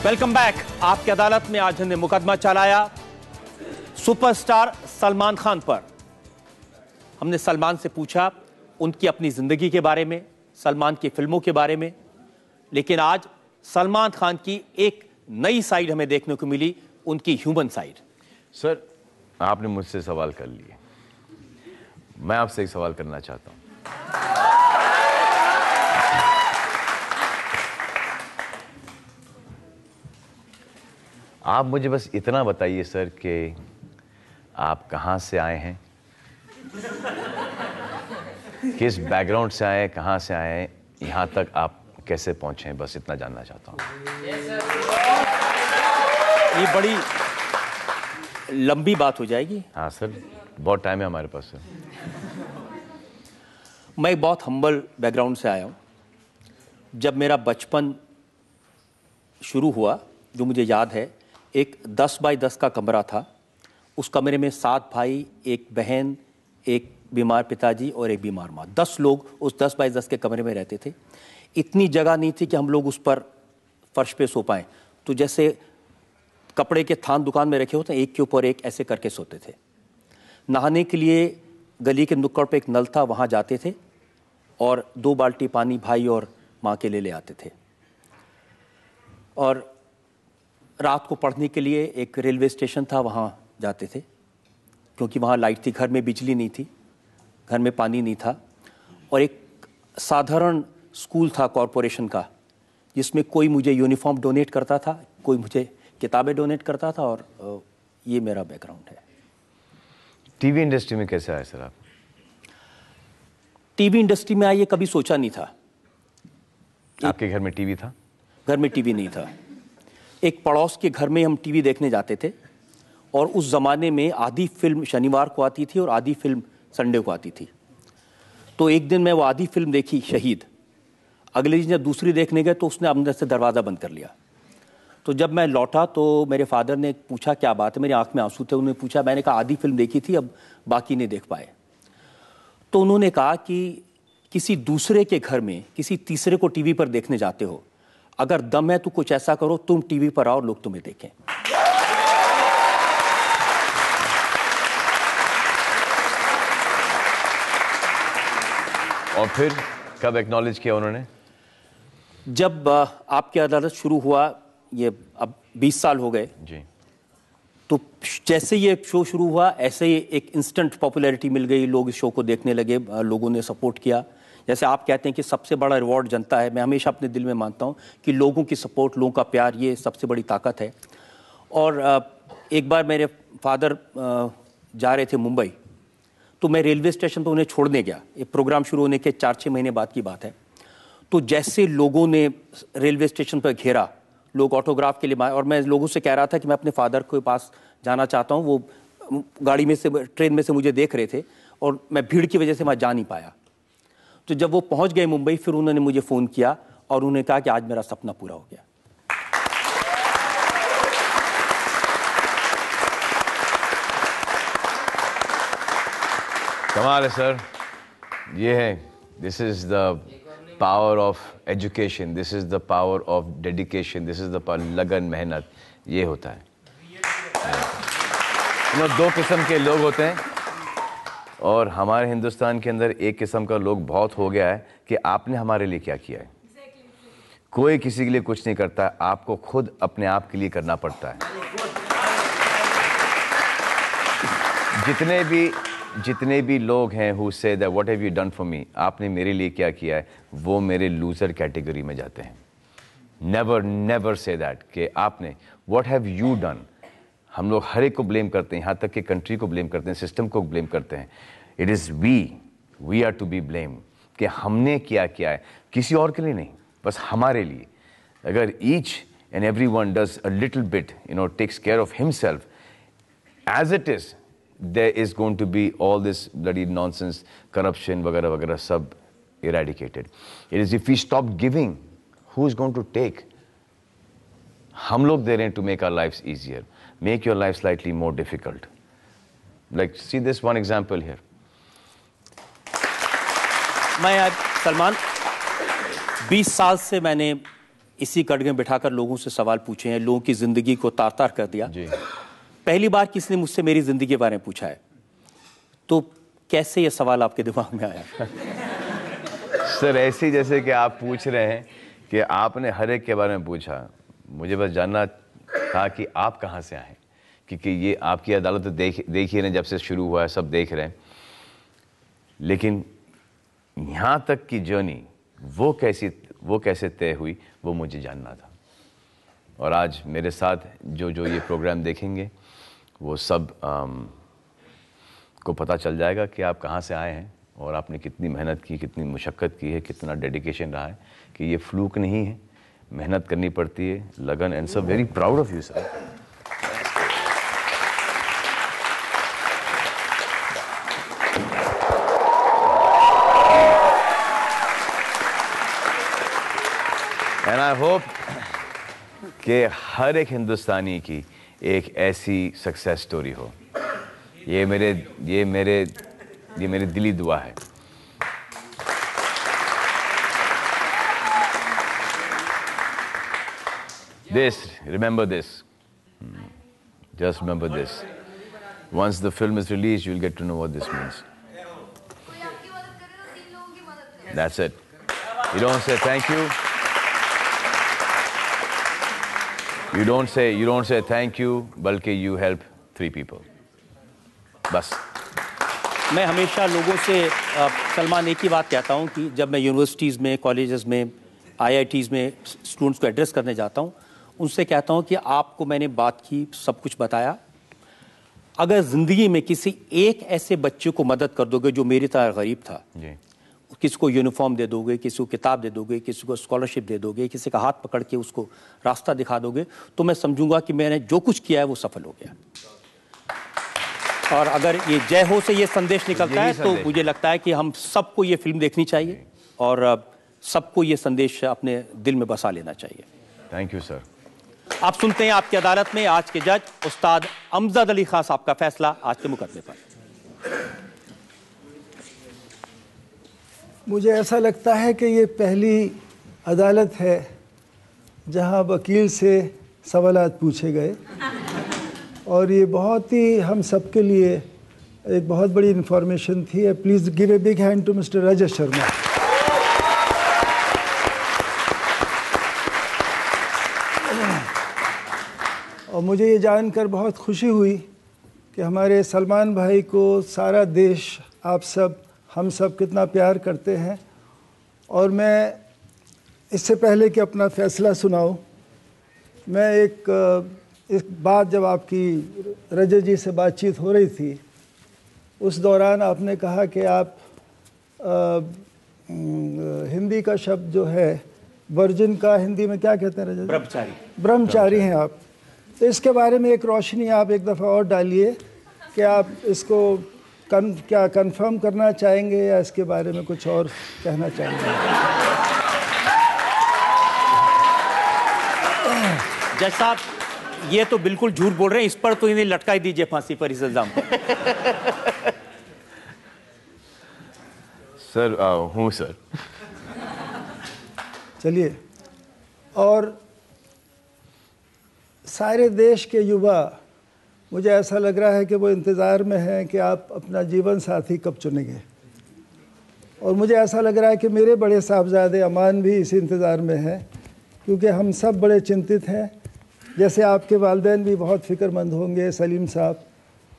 Welcome back. आपकी अदालत में आज हमने मुकदमा चलाया सुपरस्टार सलमान खान पर। हमने सलमान से पूछा उनकी अपनी जिंदगी के बारे में, सलमान की फिल्मों के बारे में, लेकिन आज सलमान खान की एक नई साइड हमें देखने को मिली, उनकी ह्यूमन साइड। सर, आपने मुझसे सवाल कर लिए, मैं आपसे एक सवाल करना चाहता हूं। आप मुझे बस इतना बताइए सर कि आप कहां से आए हैं, किस बैकग्राउंड से आए हैं, कहां से आए हैं, यहां तक आप कैसे पहुंचे हैं, बस इतना जानना चाहता हूं। ये बड़ी लंबी बात हो जाएगी। हाँ सर, बहुत टाइम है हमारे पास सर। मैं एक बहुत हम्बल बैकग्राउंड से आया हूं। जब मेरा बचपन शुरू हुआ, जो मुझे याद है, एक 10 बाय 10 का कमरा था। उस कमरे में 7 भाई, एक बहन, एक बीमार पिताजी और एक बीमार माँ। 10 लोग उस 10 बाय 10 के कमरे में रहते थे। इतनी जगह नहीं थी कि हम लोग उस पर फर्श पे सो पाएं, तो जैसे कपड़े के थान दुकान में रखे होते हैं, एक के ऊपर एक ऐसे करके सोते थे। नहाने के लिए गली के नुक्कड़ पे एक नल था, वहाँ जाते थे और 2 बाल्टी पानी भाई और माँ के लिए ले आते थे। और रात को पढ़ने के लिए एक रेलवे स्टेशन था, वहाँ जाते थे, क्योंकि वहाँ लाइट थी, घर में बिजली नहीं थी, घर में पानी नहीं था। और एक साधारण स्कूल था कॉरपोरेशन का, जिसमें कोई मुझे यूनिफॉर्म डोनेट करता था, कोई मुझे किताबें डोनेट करता था, और ये मेरा बैकग्राउंड है। टीवी इंडस्ट्री में कैसे आए सर आप? टीवी इंडस्ट्री में आइए कभी सोचा नहीं था। आपके घर में टीवी था? घर में टीवी नहीं था। एक पड़ोस के घर में हम टीवी देखने जाते थे, और उस ज़माने में आधी फिल्म शनिवार को आती थी और आधी फिल्म संडे को आती थी। तो एक दिन मैं वो आधी फिल्म देखी, शहीद। अगले दिन जब दूसरी देखने गए तो उसने अंदर से दरवाज़ा बंद कर लिया। तो जब मैं लौटा तो मेरे फादर ने पूछा क्या बात है, मेरी आंख में आंसू थे। उन्होंने पूछा, मैंने कहा आधी फिल्म देखी थी, अब बाकी नहीं देख पाए। तो उन्होंने कहा कि किसी दूसरे के घर में किसी तीसरे को टीवी पर देखने जाते हो, अगर दम है तो कुछ ऐसा करो, तुम टीवी पर आओ, लोग तुम्हें देखें। और फिर कब एक्नॉलेज किया उन्होंने? जब आपकी अदालत शुरू हुआ, ये अब 20 साल हो गए जी, तो जैसे ये शो शुरू हुआ, ऐसे ही एक इंस्टेंट पॉपुलैरिटी मिल गई, लोग इस शो को देखने लगे, लोगों ने सपोर्ट किया। जैसे आप कहते हैं कि सबसे बड़ा रिवॉर्ड जनता है, मैं हमेशा अपने दिल में मानता हूं कि लोगों की सपोर्ट, लोगों का प्यार, ये सबसे बड़ी ताकत है। और एक बार मेरे फादर जा रहे थे मुंबई, तो मैं रेलवे स्टेशन पर उन्हें छोड़ने गया। ये प्रोग्राम शुरू होने के 4-6 महीने बाद की बात है। तो जैसे लोगों ने रेलवे स्टेशन पर घेरा, लोग ऑटोग्राफ के लिए, और मैं लोगों से कह रहा था कि मैं अपने फादर के पास जाना चाहता हूँ। वो गाड़ी में से, ट्रेन में से मुझे देख रहे थे, और मैं भीड़ की वजह से वहाँ जा नहीं पाया। तो जब वो पहुँच गए मुंबई, फिर उन्होंने मुझे फ़ोन किया और उन्होंने कहा कि आज मेरा सपना पूरा हो गया। कमाल है सर, ये है, this is the power of education, this is the power of dedication, this is the power, लगन, मेहनत, ये होता है। दो किस्म के लोग होते हैं, और हमारे हिंदुस्तान के अंदर एक किस्म का लोग बहुत हो गया है कि आपने हमारे लिए क्या किया है। कोई किसी के लिए कुछ नहीं करता, आपको खुद अपने आप के लिए करना पड़ता है। जितने भी लोग हैं who say that what have you done for me, आपने मेरे लिए क्या किया है, वो मेरे लूजर कैटेगरी में जाते हैं। never say that कि आपने what have you done। हम लोग हर एक को ब्लेम करते हैं, यहाँ तक कि कंट्री को ब्लेम करते हैं, सिस्टम को ब्लेम करते हैं। It is we are to be blame कि हमने क्या किया है, किसी और के लिए नहीं, बस हमारे लिए। अगर each and every one does a little bit, takes care of himself as it is, there is going to be all this bloody nonsense, corruption, वगैरह वगैरह, सब eradicated. It is if we stop giving, who is going to take? हम लोग दे रहे हैं to make our lives easier, make your life slightly more difficult. Like, see this one example here. मैं आज सलमान 20 साल से मैंने इसी कटघरे में बिठाकर लोगों से सवाल पूछे हैं, लोगों की जिंदगी को तार तार कर दिया जी। पहली बार किसी ने मुझसे मेरी जिंदगी के बारे में पूछा है, तो कैसे ये सवाल आपके दिमाग में आया? सर ऐसे ही जैसे कि आप पूछ रहे हैं कि आपने हर एक के बारे में पूछा, मुझे बस जानना था कि आप कहाँ से आए, क्योंकि ये आपकी अदालत तो देखिए ना, जब से शुरू हुआ है सब देख रहे हैं, लेकिन यहाँ तक की जर्नी वो कैसे तय हुई वो मुझे जानना था। और आज मेरे साथ जो ये प्रोग्राम देखेंगे वो सब को पता चल जाएगा कि आप कहाँ से आए हैं और आपने कितनी मेहनत की, कितनी मुशक्क़त की है, कितना डेडिकेशन रहा है, कि ये फ्लूक नहीं है, मेहनत करनी पड़ती है, लगन, एंड सब very proud of you sir. And I hope कि हर एक हिंदुस्तानी की एक ऐसी सक्सेस स्टोरी हो। ये मेरी दिली दुआ है। Remember this. Just remember this. Once the film is released, you'll get to know what this means. That's it. You don't say thank you. You don't say thank you, बल्कि you help 3 people. बस। मैं हमेशा लोगों से सलमान एक ही बात कहता हूँ कि जब मैं यूनिवर्सिटीज़ में, कॉलेजेस में, IITs में स्टूडेंट्स को एड्रेस करने जाता हूँ, उनसे कहता हूँ कि आपको मैंने बात की, सब कुछ बताया, अगर ज़िंदगी में किसी एक ऐसे बच्चे को मदद कर दोगे जो मेरी तरह गरीब था, किसी को यूनिफॉर्म दे दोगे, किसी को किताब दे दोगे, किसी को स्कॉलरशिप दे दोगे, किसी का हाथ पकड़ के उसको रास्ता दिखा दोगे, तो मैं समझूंगा कि मैंने जो कुछ किया है वो सफल हो गया। और अगर ये जय हो से ये संदेश निकलता है तो मुझे लगता है कि हम सबको ये फिल्म देखनी चाहिए और सबको ये संदेश अपने दिल में बसा लेना चाहिए। Thank you sir. आप सुनते हैं आपकी अदालत में आज के जज उस्ताद अमजद अली खान साहब का फैसला आज के मुकदमे पर। मुझे ऐसा लगता है कि ये पहली अदालत है जहां वकील से सवालात पूछे गए और ये बहुत ही हम सब के लिए एक बहुत बड़ी इंफॉर्मेशन थी। Please give a big hand to mister Rajat Sharma. और मुझे ये जानकर बहुत खुशी हुई कि हमारे सलमान भाई को सारा देश, आप सब, हम सब कितना प्यार करते हैं। और मैं इससे पहले कि अपना फ़ैसला सुनाऊं, मैं एक बात, जब आपकी रजत जी से बातचीत हो रही थी उस दौरान आपने कहा कि आप हिंदी का शब्द जो है वर्जिन का हिंदी में क्या कहते हैं रजत? ब्रह्मचारी हैं आप। तो इसके बारे में एक रोशनी आप एक दफ़ा और डालिए कि आप इसको क्या कंफर्म करना चाहेंगे या इसके बारे में कुछ और कहना चाहेंगे? जज साहब, ये तो बिल्कुल झूठ बोल रहे हैं, इस पर तो इन्हें लटका ही दीजिए फांसी पर इस इल्जाम पर। सर हूँ सर। चलिए, और सारे देश के युवा, मुझे ऐसा लग रहा है कि वो इंतज़ार में हैं कि आप अपना जीवन साथी कब चुनेंगे। और मुझे ऐसा लग रहा है कि मेरे बड़े साहबजादे अमान भी इसी इंतज़ार में हैं, क्योंकि हम सब बड़े चिंतित हैं। जैसे आपके वालिदैन भी बहुत फ़िक्रमंद होंगे सलीम साहब,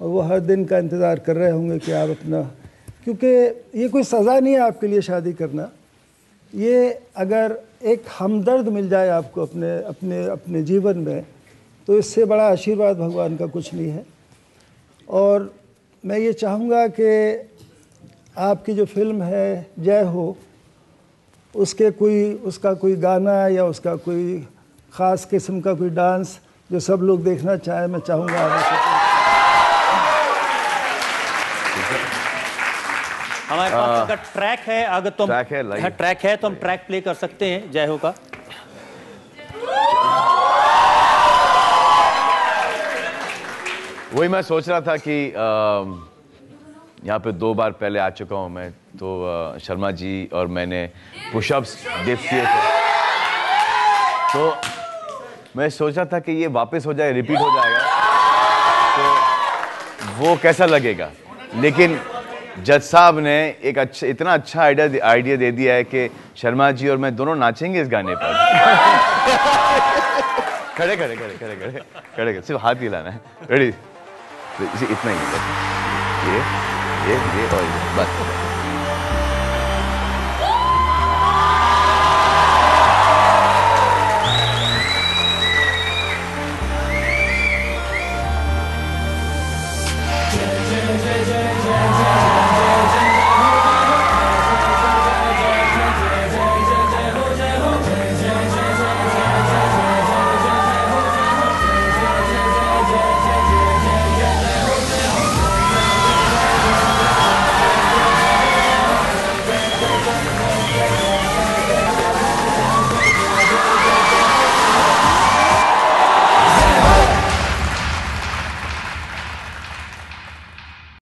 और वो हर दिन का इंतज़ार कर रहे होंगे कि आप अपना, क्योंकि ये कोई सज़ा नहीं है आपके लिए शादी करना। ये अगर एक हमदर्द मिल जाए आपको अपने अपने अपने जीवन में, तो इससे बड़ा आशीर्वाद भगवान का कुछ नहीं है। और मैं ये चाहूँगा कि आपकी जो फिल्म है जय हो, उसका कोई गाना या उसका कोई ख़ास किस्म का कोई डांस जो सब लोग देखना चाहें, मैं चाहूँगा हमारे पास अगर ट्रैक है, अगर तो ट्रैक है तो हम ट्रैक प्ले कर सकते हैं जय हो का। वही मैं सोच रहा था कि यहाँ पे 2 बार पहले आ चुका हूँ मैं, तो शर्मा जी और मैंने पुशअप्स डिप्स किए थे। तो मैं सोचा था कि ये वापस हो जाए, रिपीट हो जाएगा तो वो कैसा लगेगा, लेकिन जज साहब ने एक अच्छा, इतना अच्छा आइडिया दे दिया है कि शर्मा जी और मैं दोनों नाचेंगे इस गाने पर। खड़े खड़े खड़े खड़े खड़े खड़े, सिर्फ हाथ हिलाना है। रेडी? इतना ही, ये और ये बस।